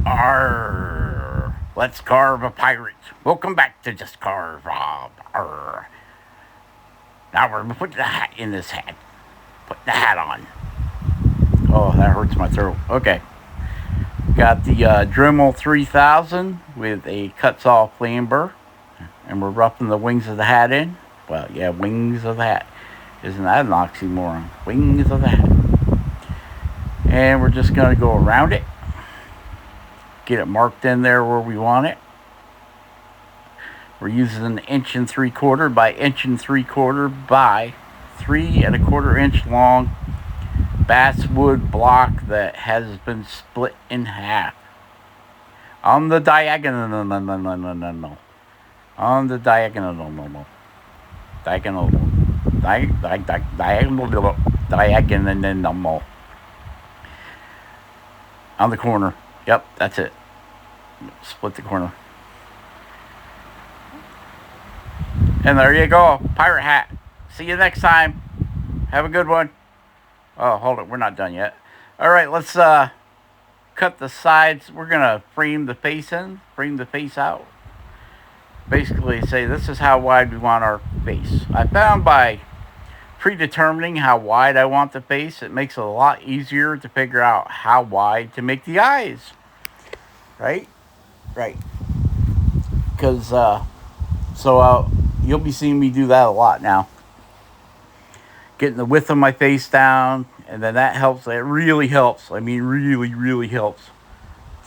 Arr. Let's carve a pirate. Welcome back to Just Carve Rob. Arr. Now we're putting the hat in this hat. Put the hat on. Oh, that hurts my throat. Okay. Got the Dremel 3000 with a cuts off flame burr. And we're roughing the wings of the hat in. Well, yeah, wings of the hat. Isn't that an oxymoron? Wings of the hat. And we're just going to go around it. Get it marked in there where we want it. We're using an 1 3/4 by 1 3/4 by 3 1/4 inch long basswood block that has been split in half. On the diagonal, no. On the diagonal, no. Diagonal, diagonal. On the corner. Yep, that's it. Split the corner. And there you go. Pirate hat. See you next time. Have a good one. Oh, hold it. We're not done yet. All right, let's cut the sides. We're going to frame the face in, frame the face out. Basically say this is how wide we want our face. I found by predetermining how wide I want the face, it makes it a lot easier to figure out how wide to make the eyes. Right? Right. Because, you'll be seeing me do that a lot now. Getting the width of my face down, and then that helps. It really helps. I mean, really, really helps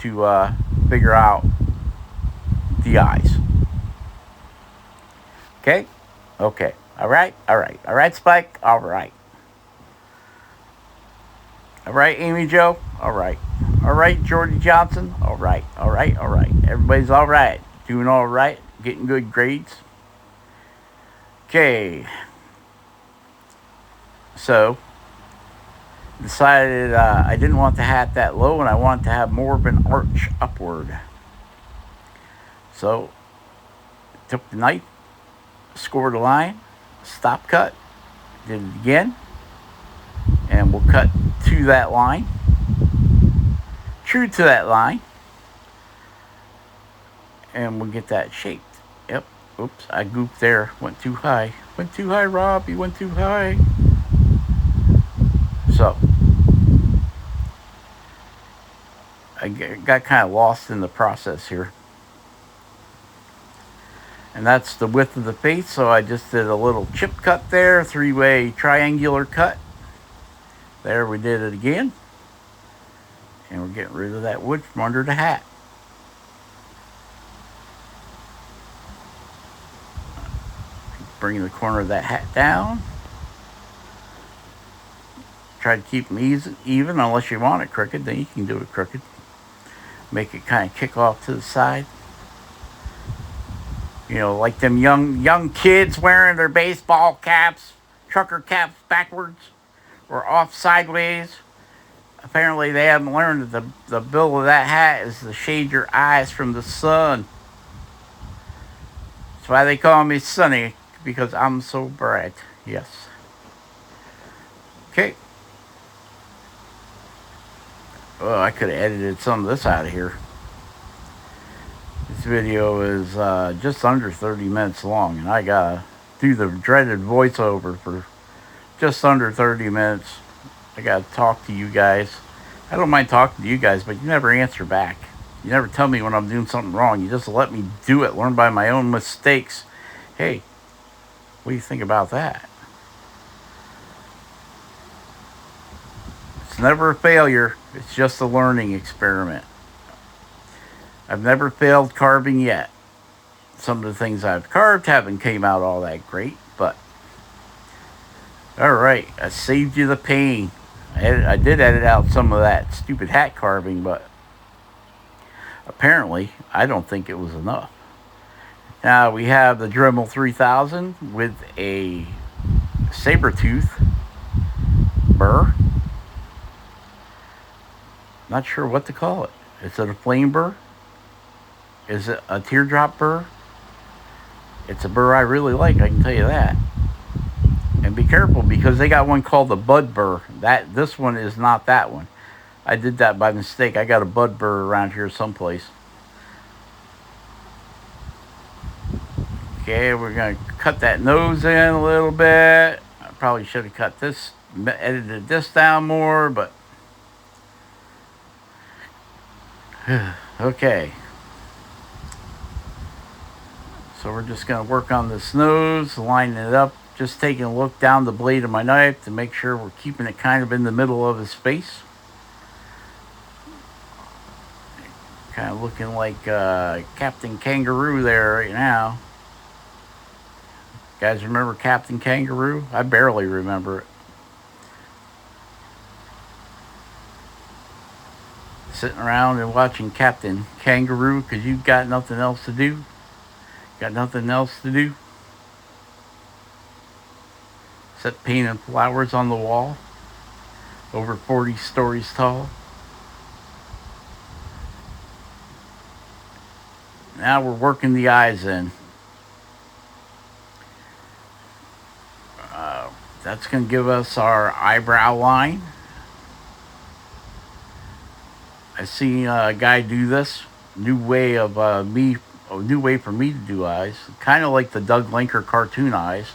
to figure out the eyes. Okay? Okay. All right? All right. All right, Spike? All right. All right, Amy Jo? All right. All right, Jordy Johnson? All right. All right. All right. Everybody's all right. Doing all right. Getting good grades. Okay. So, decided I didn't want the hat that low and I wanted to have more of an arch upward. So, took the knife, scored a line, stop cut, did it again, and we'll cut to that line, true to that line, and we'll get that shaped. Yep. Oops, I goofed there. Went too high. Went too high, Rob. You went too high. So, I got kind of lost in the process here. And that's the width of the face, so I just did a little chip cut there, 3-way triangular cut. There, we did it again. And we're getting rid of that wood from under the hat. Bring the corner of that hat down. Try to keep them even, unless you want it crooked, then you can do it crooked. Make it kind of kick off to the side. You know, like them young kids wearing their baseball caps, trucker caps backwards or off sideways. Apparently they haven't learned that the bill of that hat is to shade your eyes from the sun. That's why they call me Sonny, because I'm so bright. Yes. Okay. Oh, I could have edited some of this out of here. This video is just under 30 minutes long, and I gotta do the dreaded voiceover for just under 30 minutes. I gotta talk to you guys. I don't mind talking to you guys, but you never answer back. You never tell me when I'm doing something wrong. You just let me do it, learn by my own mistakes. Hey, what do you think about that? It's never a failure. It's just a learning experiment. I've never failed carving yet. Some of the things I've carved haven't came out all that great, but all right, I saved you the pain. I did edit out some of that stupid hat carving, but apparently I don't think it was enough. Now we have the Dremel 3000 with a saber tooth burr. Not sure what to call it. Is it a flame burr? Is it a teardrop burr? It's a burr I really like, I can tell you that. And be careful, because they got one called the bud burr. This one is not that one. I did that by mistake. I got a bud burr around here someplace. Okay, we're going to cut that nose in a little bit. I probably should have cut this, edited this down more, but okay. So we're just going to work on this nose, lining it up, just taking a look down the blade of my knife to make sure we're keeping it kind of in the middle of his face. Kind of looking like Captain Kangaroo there right now. Guys remember Captain Kangaroo? I barely remember it. Sitting around and watching Captain Kangaroo because you've got nothing else to do. Got nothing else to do. Except painting flowers on the wall. Over 40 stories tall. Now we're working the eyes in. That's going to give us our eyebrow line. I see a guy do this. New way of a new way for me to do eyes. Kind of like the Doug Linker cartoon eyes.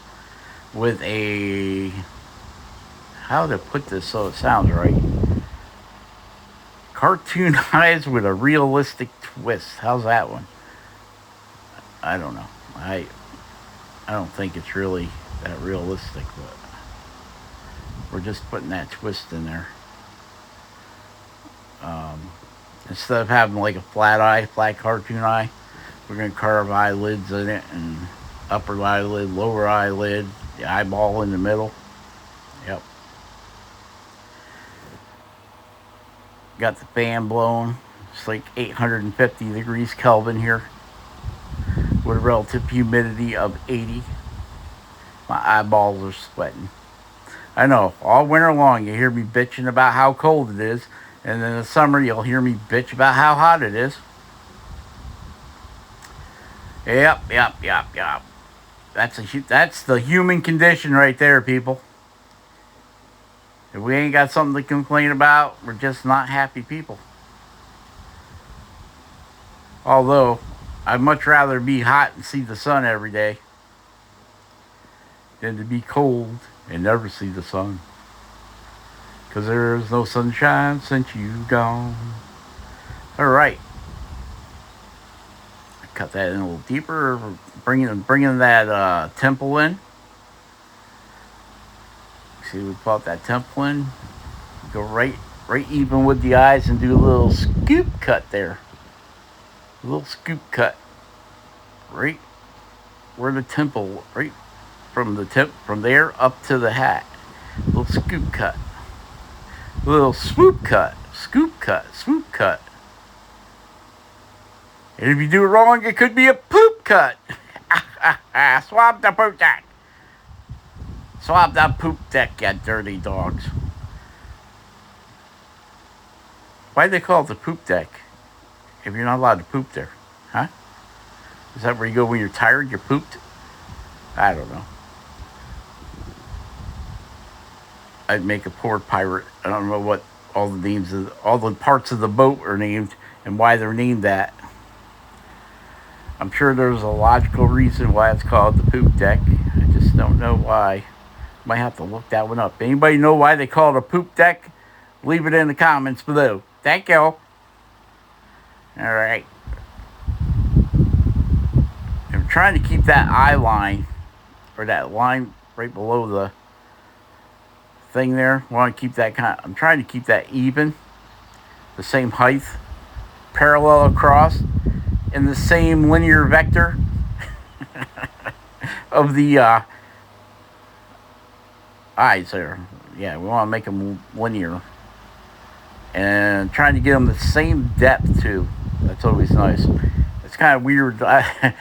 With a, how to put this so it sounds right. Cartoon eyes with a realistic twist. How's that one? I don't know. I don't think it's really that realistic, but we're just putting that twist in there. Instead of having like a flat cartoon eye, we're going to carve eyelids in it, and upper eyelid, lower eyelid, the eyeball in the middle. Yep. Got the fan blowing. It's like 850 degrees Kelvin here with a relative humidity of 80. My eyeballs are sweating. I know, all winter long you hear me bitching about how cold it is, and in the summer you'll hear me bitch about how hot it is. Yep. That's the human condition right there, people. If we ain't got something to complain about, we're just not happy people. Although, I'd much rather be hot and see the sun every day than to be cold and never see the sun. Because there's no sunshine since you've gone. Alright. Cut that in a little deeper. Bringing that temple in. See, we pop that temple in. Go right even with the eyes and do a little scoop cut there. A little scoop cut. Right where the temple, right from there up to the hat. A little scoop cut. A little swoop cut. Scoop cut. Swoop cut. And if you do it wrong, it could be a poop cut. Swab the poop deck. Swab the poop deck, you dirty dogs. Why do they call it the poop deck if you're not allowed to poop there? Huh? Is that where you go when you're tired, you're pooped? I don't know. I'd make a poor pirate. I don't know what all the parts of the boat are named and why they're named that. I'm sure there's a logical reason why it's called the poop deck. I just don't know why. Might have to look that one up. Anybody know why they call it a poop deck? Leave it in the comments below. Thank you. All right. I'm trying to keep that eye line, or that line right below the thing there. I'm trying to keep that even, the same height, parallel across, in the same linear vector of the eyes there. Yeah, we want to make them linear. And trying to get them the same depth too. That's always nice. It's kind of weird. I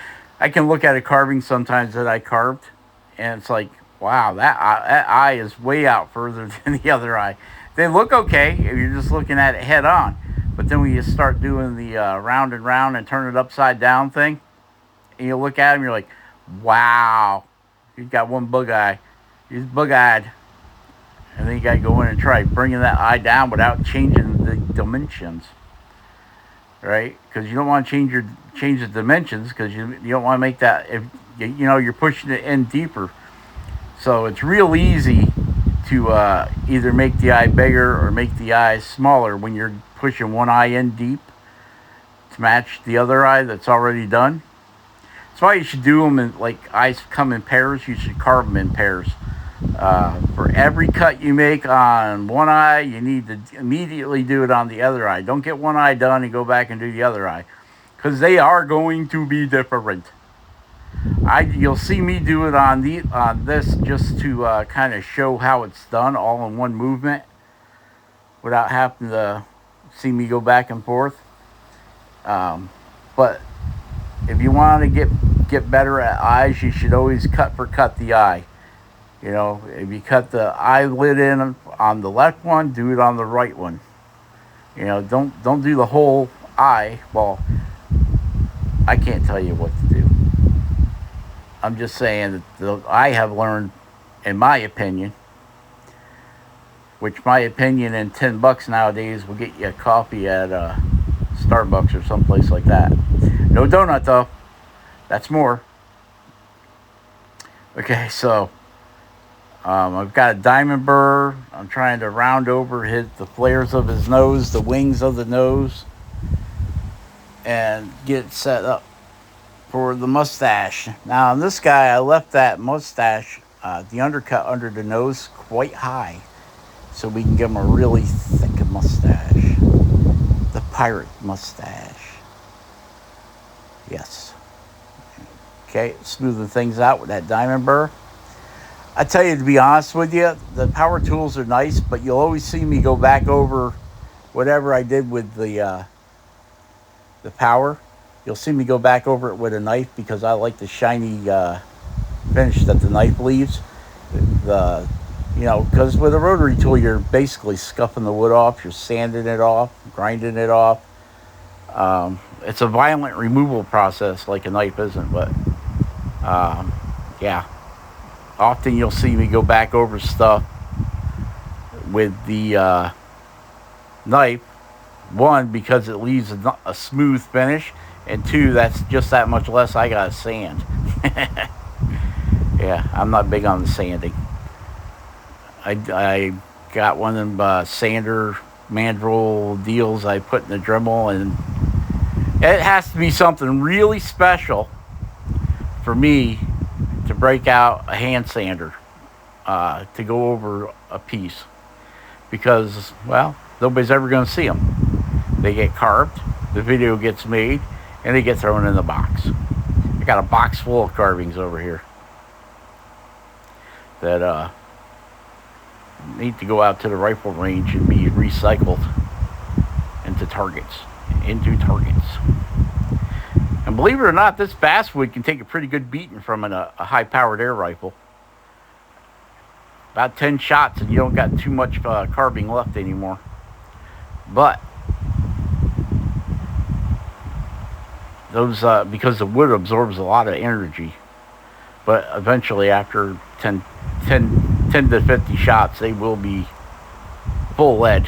can look at a carving sometimes that I carved, and it's like, wow, that eye is way out further than the other eye. They look okay if you're just looking at it head on. But then when you start doing the round and round and turn it upside down thing, and you look at him, you're like, wow, he's got one bug eye. He's bug-eyed. And then you got to go in and try bringing that eye down without changing the dimensions, right? Because you don't want to change the dimensions because you don't want to make that if you're pushing it in deeper. So it's real easy to either make the eye bigger or make the eye smaller when you're pushing one eye in deep to match the other eye that's already done. That's why you should do them in, like, eyes come in pairs. You should carve them in pairs. For every cut you make on one eye, you need to immediately do it on the other eye. Don't get one eye done and go back and do the other eye, because they are going to be different. You'll see me do it on this just to kind of show how it's done all in one movement, without having to see me go back and forth. But if you want to get better at eyes, you should always cut the eye. If you cut the eyelid in on the left one, do it on the right one. Don't do the whole eye. Well, I can't tell you what to do. I'm just saying that I have learned, in my opinion, which my opinion in $10 nowadays will get you a coffee at Starbucks or someplace like that. No donut though. That's more. Okay, so I've got a diamond burr. I'm trying to round over the flares of his nose, the wings of the nose, and get it set up for the mustache. Now, on this guy, I left that mustache, the undercut under the nose, quite high, so we can give him a really thick mustache. The pirate mustache. Yes. Okay, smoothing things out with that diamond burr. I tell you, to be honest with you, the power tools are nice, but you'll always see me go back over whatever I did with the power. You'll see me go back over it with a knife because I like the shiny finish that the knife leaves. Because with a rotary tool, you're basically scuffing the wood off, you're sanding it off, grinding it off. It's a violent removal process like a knife isn't, but yeah. Often you'll see me go back over stuff with the knife. One, because it leaves a smooth finish, and two, that's just that much less I gotta sand. Yeah, I'm not big on the sanding. I got one of them sander mandrel deals I put in the dremel, and it has to be something really special for me to break out a hand sander to go over a piece, because, well, nobody's ever going to see them. They get carved, the video gets made, and they get thrown in the box. I got a box full of carvings over here that need to go out to the rifle range and be recycled into targets. And believe it or not, this basswood can take a pretty good beating from a high-powered air rifle. About 10 shots and you don't got too much carving left anymore. But those, because the wood absorbs a lot of energy, but eventually after 10 to 50 shots, they will be full lead.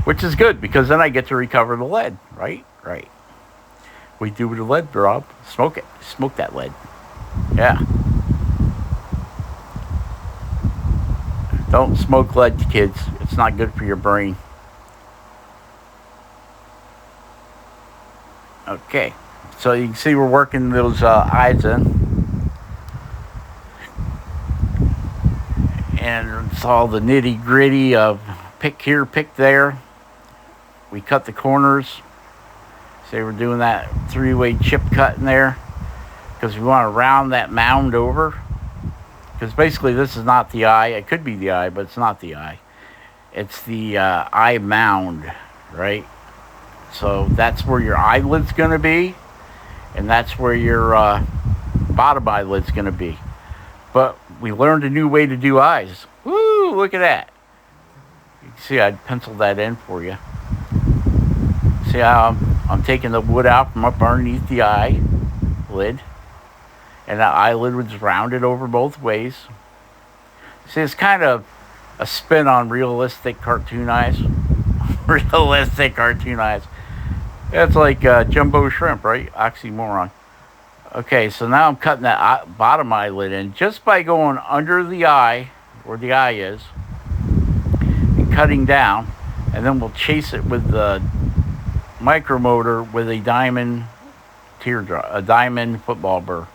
Which is good, because then I get to recover the lead, right? Right. We do with the lead, Rob. Smoke it. Smoke that lead. Yeah. Don't smoke lead, kids. It's not good for your brain. Okay. So you can see we're working those eyes in. And it's all the nitty gritty of pick here, pick there. We cut the corners. Say we're doing that 3-way chip cut in there because we want to round that mound over. Because basically this is not the eye. It could be the eye, but it's not the eye. It's the eye mound, right? So that's where your eyelid's going to be, and that's where your bottom eyelid's going to be. But we learned a new way to do eyes. Woo, look at that. You can see I penciled that in for you. See how I'm taking the wood out from up underneath the eyelid, and that eyelid was rounded over both ways. See, it's kind of a spin on realistic cartoon eyes. Realistic cartoon eyes. It's like jumbo shrimp, right? Oxymoron. Okay, so now I'm cutting that bottom eyelid in just by going under the eye, where the eye is, and cutting down, and then we'll chase it with the micromotor with a diamond teardrop, a diamond football burr.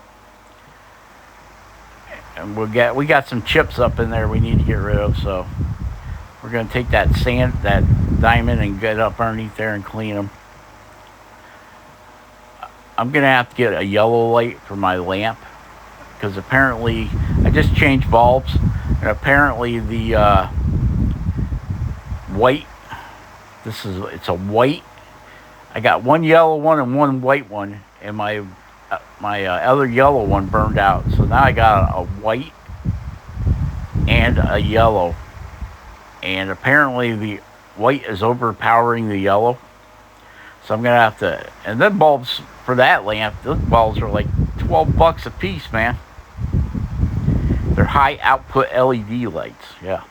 And we got some chips up in there we need to get rid of, so we're gonna take that diamond, and get up underneath there and clean them. I'm gonna have to get a yellow light for my lamp, because apparently I just changed bulbs, and apparently the white. It's a white. I got one yellow one and one white one, and my other yellow one burned out. So now I got a white and a yellow, and apparently the white is overpowering the yellow. So I'm gonna have to. And then bulbs for that lamp, those bulbs are like $12 a piece, man. They're high output LED lights, yeah.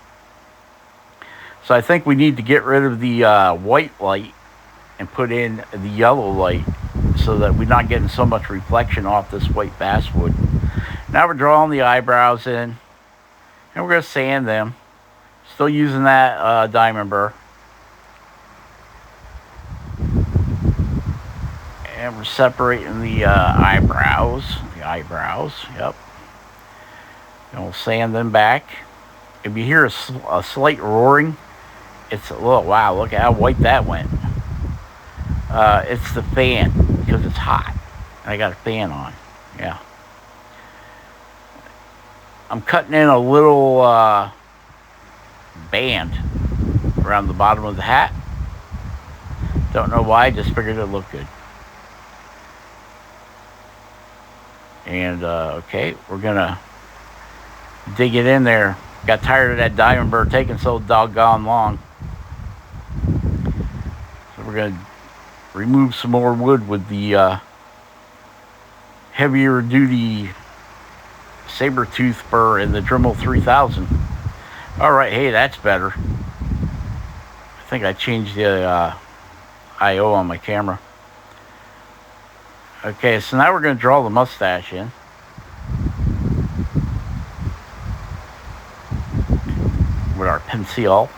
So I think we need to get rid of the white light and put in the yellow light, so that we're not getting so much reflection off this white basswood. Now we're drawing the eyebrows in, and we're going to sand them. Still using that diamond burr. And we're separating the eyebrows. Yep. And we'll sand them back. If you hear a slight roaring, it's a little, wow, look at how white that went. It's the fan, because it's hot. I got a fan on. Yeah. I'm cutting in a little band around the bottom of the hat. Don't know why, just figured it looked good. And okay, we're gonna dig it in there. Got tired of that diamond burr taking so doggone long. So we're gonna remove some more wood with the heavier duty saber tooth burr in the Dremel 3000. All right, hey, that's better. I think I changed the I/O on my camera. Okay, so now we're going to draw the mustache in. With our pencil.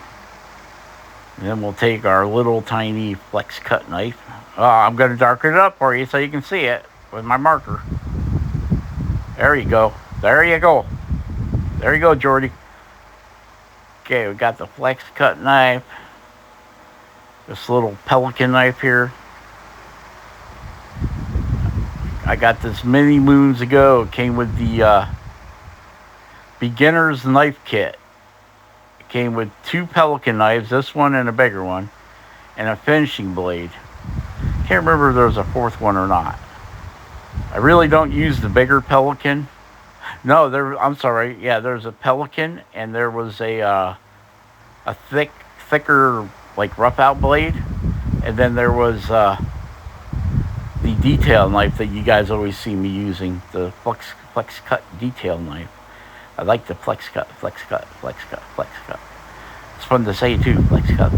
And then we'll take our little tiny flex cut knife. I'm going to darken it up for you so you can see it with my marker. There you go. There you go. There you go, Jordy. Okay, we got the flex cut knife. This little pelican knife here. I got this many moons ago. It came with the beginner's knife kit. It came with 2 pelican knives, this one and a bigger one, and a finishing blade. Can't remember if there was a 4th one or not. I really don't use the bigger pelican. No, I'm sorry. Yeah, there's a pelican, and there was a thicker, like rough out blade, and then there was the detail knife that you guys always see me using, the flex cut detail knife. I like the flex cut. It's fun to say too, flex cut.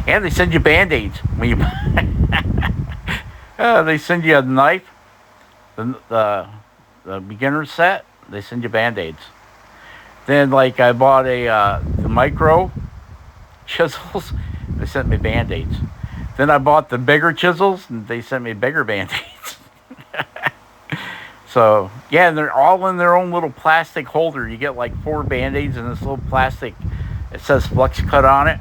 And they send you Band-Aids when you they send you a knife, the beginner set, they send you Band-Aids. Then like I bought the micro chisels, they sent me Band-Aids. Then I bought the bigger chisels, and they sent me bigger Band-Aids. So, yeah, they're all in their own little plastic holder. You get like 4 Band-Aids in this little plastic. It says Flex Cut on it,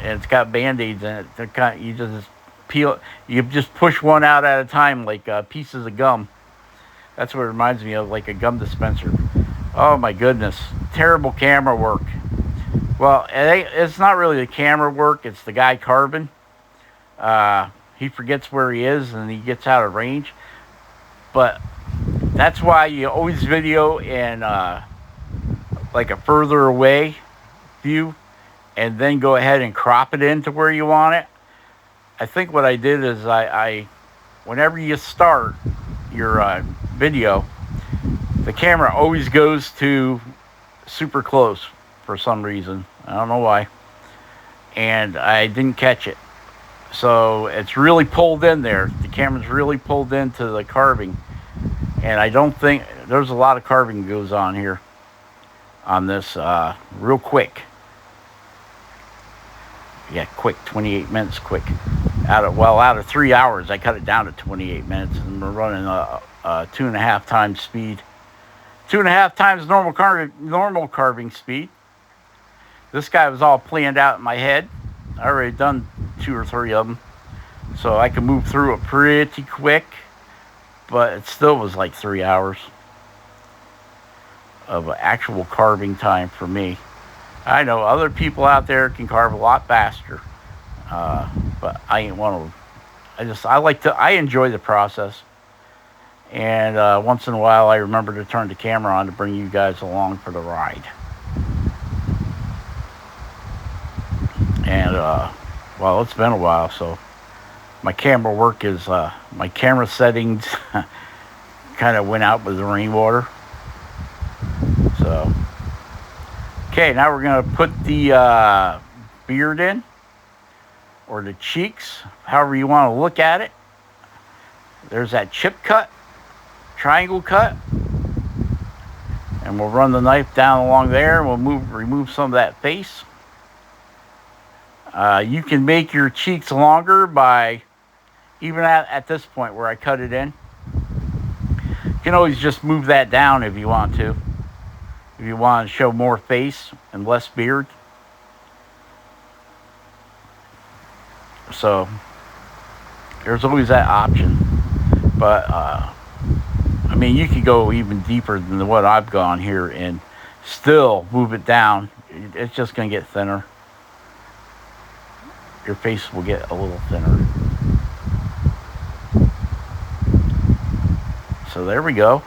and it's got Band-Aids in it. They're you just peel, you just push one out at a time like pieces of gum. That's what it reminds me of, like a gum dispenser. Oh my goodness, terrible camera work. Well, it's not really the camera work, it's the guy carving. He forgets where he is and he gets out of range. But that's why you always video in like a further away view, and then go ahead and crop it into where you want it. I think what I did is I whenever you start your video, the camera always goes to super close for some reason. I don't know why. And I didn't catch it. So it's really pulled in there. The camera's really pulled into the carving. And I don't think there's a lot of carving goes on here on this real quick. Yeah, quick, 28 minutes quick. Out of 3 hours, I cut it down to 28 minutes, and we're running a 2.5 times speed. 2.5 times normal carving speed. This guy was all planned out in my head. I already done 2 or 3 of them, so I could move through it pretty quick. But it still was like 3 hours of actual carving time for me. I know other people out there can carve a lot faster, but I ain't one of them. I enjoy the process, and once in a while I remember to turn the camera on to bring you guys along for the ride. And well, it's been a while, so my camera work is my camera settings kind of went out with the rainwater. So okay, now we're going to put the beard in, or the cheeks, however you want to look at it. There's that chip cut, triangle cut, and we'll run the knife down along there, and we'll remove some of that face. You can make your cheeks longer by, even at this point where I cut it in, you can always just move that down if you want to. If you want to show more face and less beard. So there's always that option. But I mean, you could go even deeper than what I've gone here and still move it down. It's just going to get thinner. Your face will get a little thinner. So there we go.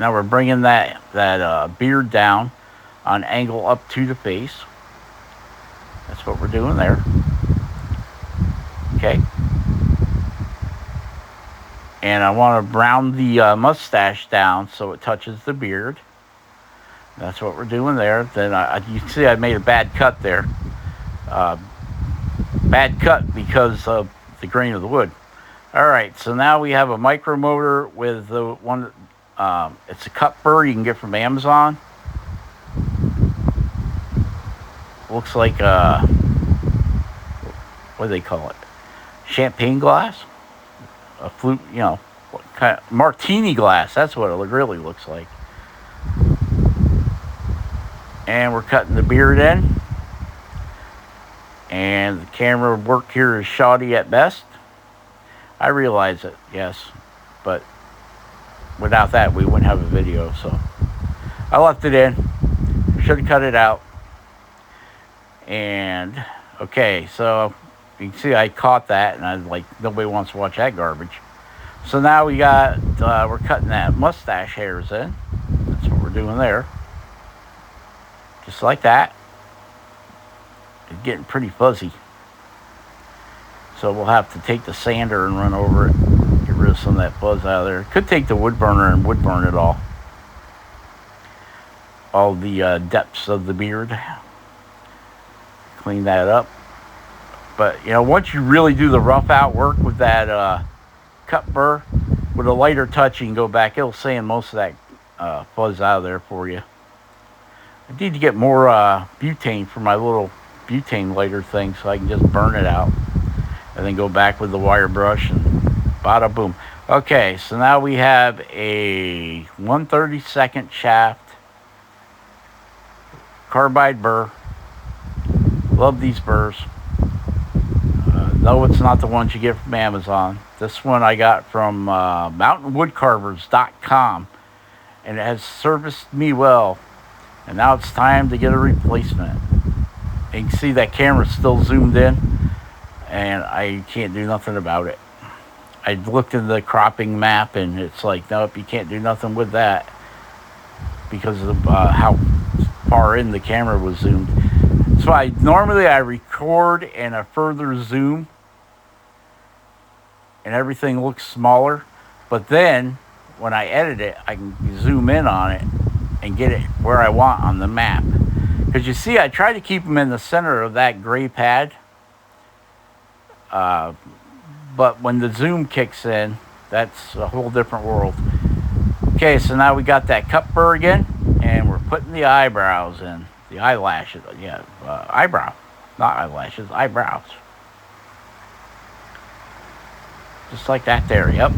Now we're bringing that beard down on angle up to the face. That's what we're doing there. Okay. And I want to round the mustache down so it touches the beard. That's what we're doing there. Then you can see I made a bad cut there. Bad cut because of the grain of the wood. All right, so now we have a micro motor with the one. It's a cut burr you can get from Amazon. Looks like what do they call it? Champagne glass, a flute, what kind of martini glass. That's what it really looks like. And we're cutting the beard in. And the camera work here is shoddy at best. I realize it, yes, but without that we wouldn't have a video. So I left it in. Should have cut it out. And okay, so you can see I caught that, and I was like, nobody wants to watch that garbage. So now we got we're cutting that mustache hairs in. That's what we're doing there, just like that. It's getting pretty fuzzy, so we'll have to take the sander and run over it, get rid of some of that fuzz out of there. Could take the wood burner and wood burn it all the depths of the beard, clean that up. But once you really do the rough out work with that cut burr, with a lighter touch you can go back, it'll sand most of that fuzz out of there for you. I need to get more butane for my little butane lighter thing so I can just burn it out and then go back with the wire brush and bada boom. Okay, so now we have a 1/32 shaft carbide burr. Love these burrs. No, it's not the ones you get from Amazon. This one I got from mountainwoodcarvers.com, and it has serviced me well, and now it's time to get a replacement. You can see that camera's still zoomed in, and I can't do nothing about it. I looked in the cropping map, and it's like, nope, you can't do nothing with that because of how far in the camera was zoomed. So normally I record in a further zoom, and everything looks smaller. But then when I edit it, I can zoom in on it, and get it where I want on the map. Because you see, I try to keep them in the center of that gray pad. But when the zoom kicks in, that's a whole different world. Okay, so now we got that cup burr again, and we're putting the eyebrows in. The eyelashes, yeah, eyebrow. Not eyelashes, eyebrows. Just like that there, yep.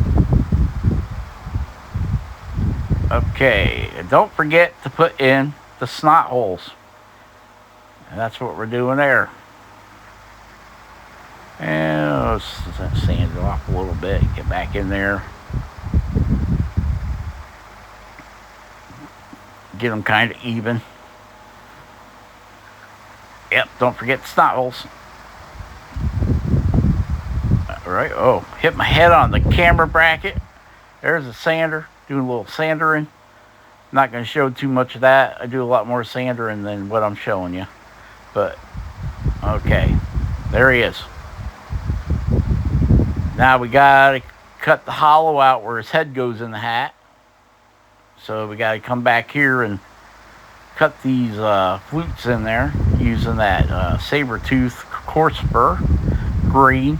Okay, and don't forget to put in the snot holes. And that's what we're doing there. And let's sand it off a little bit, get back in there. Get them kind of even. Yep, don't forget the snot holes. All right, oh, hit my head on the camera bracket. There's a sander, doing a little sandering. I'm not going to show too much of that. I do a lot more sandering than what I'm showing you. But, okay, there he is. Now we got to cut the hollow out where his head goes in the hat. So we got to come back here and cut these flutes in there using that saber tooth coarse burr, green,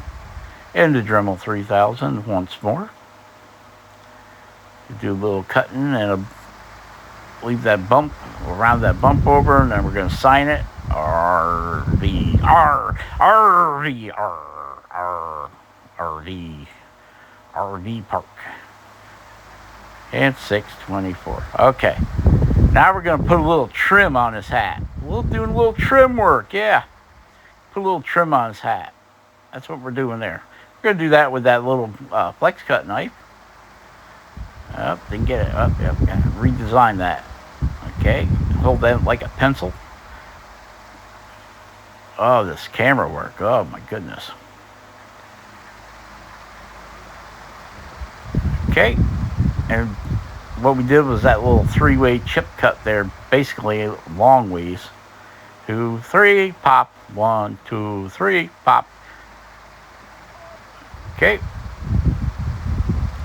and the Dremel 3000 once more. Do a little cutting and leave that bump, around that bump over, and then we're going to sign it. RV, RV Park. And 624. Okay. Now we're going to put a little trim on his hat. We're doing a little trim work, yeah. Put a little trim on his hat. That's what we're doing there. We're going to do that with that little flex cut knife. Up, then get it up. Yep, redesign that. Okay, hold that like a pencil. Oh, this camera work. Oh my goodness. Okay, and what we did was that little three-way chip cut there, basically long ways. 2, 3, pop. 1, 2, 3, pop. Okay.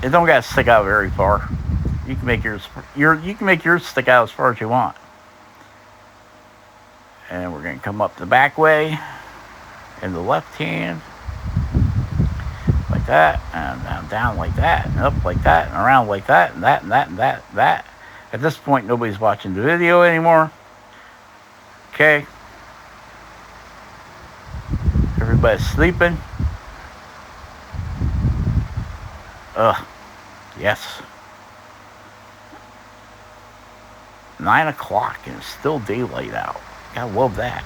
It don't gotta stick out very far. You can make yours stick out as far as you want. And we're gonna come up the back way in the left hand. Like that, and down like that, and up like that, and around like that, and that, and that, and that, and that. At this point, nobody's watching the video anymore. Okay. Everybody's sleeping. Ugh. Yes. 9 o'clock and it's still daylight out. Gotta love that.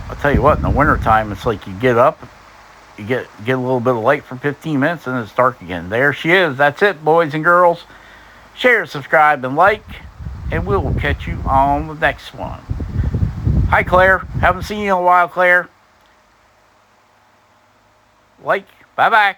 I'll tell you what, in the wintertime, it's like you get up, you get a little bit of light for 15 minutes, and it's dark again. There she is. That's it, boys and girls. Share, subscribe, and like, and we will catch you on the next one. Hi, Claire. Haven't seen you in a while, Claire. Like, bye-bye.